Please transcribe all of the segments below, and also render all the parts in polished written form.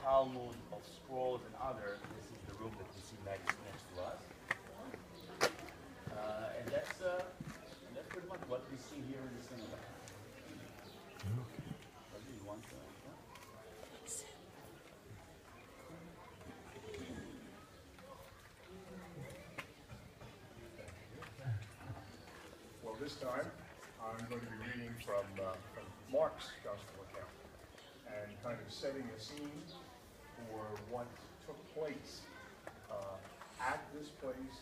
Talmud, of scrolls and other. This is the room that we see next to us. And that's pretty much what we see here in the synagogue. You want to, Well, this time I'm going to be reading from Mark's Gospel account and kind of setting the scene for what took place at this place,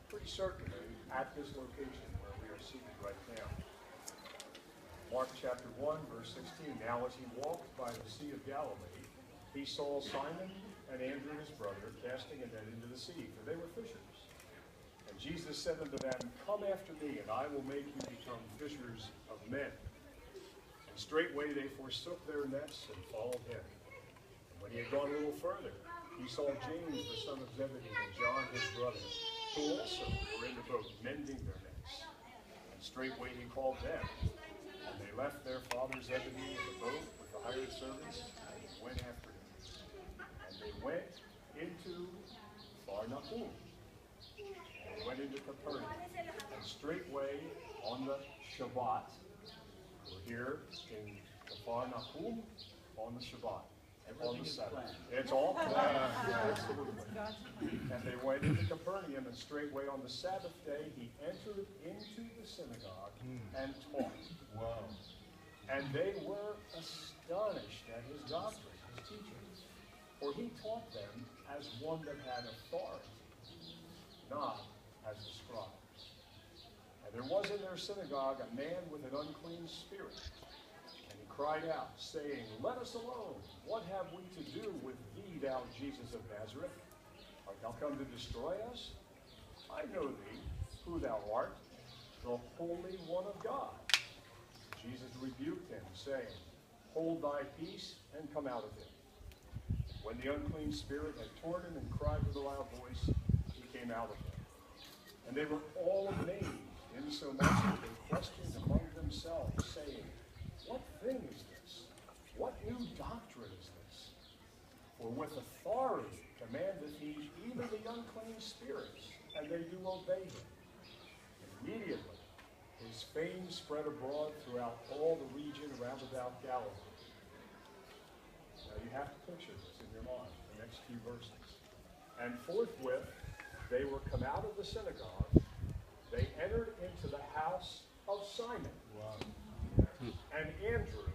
pretty certainly at this location where we are seated right now. Mark chapter 1, verse 16. Now as he walked by the Sea of Galilee, he saw Simon and Andrew his brother casting a net into the sea, for they were fishers. And Jesus said unto them, Come after me, and I will make you become fishers of men. And straightway they forsook their nets and followed him. And when he had gone a little further, he saw James the son of Zebedee and John his brother, who also were in the boat mending their nets. And straightway he called them. And they left their father Zebedee in the boat with the hired servants, and went after him. And they went into Capernaum. They went into Capernaum. And straightway on the Shabbat, we're here in Capernaum on the Shabbat. On the Sabbath. It's all planned. Absolutely. And they went into Capernaum, and straightway on the Sabbath day he entered into the synagogue and taught. Wow. And they were astonished at his doctrine, his teachings. For he taught them as one that had authority, not as the scribes. And there was in their synagogue a man with an unclean spirit. And he cried out, saying, Let us alone. What have we to do with thee, thou Jesus of Nazareth? Art thou come to destroy us? I know thee, who thou art, the Holy One of God. Jesus rebuked him, saying, Hold thy peace, and come out of him. When the unclean spirit had torn him and cried with a loud voice, he came out of him. And they were all amazed, insomuch that they questioned among themselves, saying, What thing is this? What new doctrine is this? For with authority commandeth he even the unclean spirits, and they do obey him. Immediately his fame spread abroad throughout all the region round about Galilee. Now you have to picture this in your mind, the next few verses. And forthwith they were come out of the synagogue, they entered into the house of Simon. Wow. And Andrew,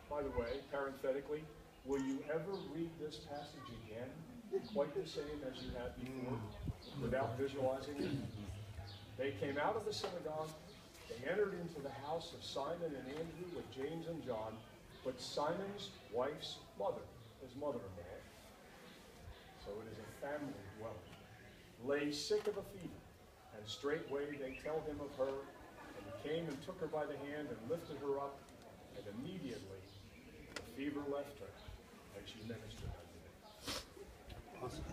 by the way, parenthetically, will you ever read this passage again, quite the same as you had before, without visualizing it? They came out of the synagogue, they entered into the house of Simon and Andrew with James and John, but Simon's wife's mother, his mother-in-law, so it is a family dwelling, lay sick of a fever, and straightway they tell him of her, and he came and took her by the hand and lifted her up, and immediately the fever left her, and she ministered unto them. Awesome.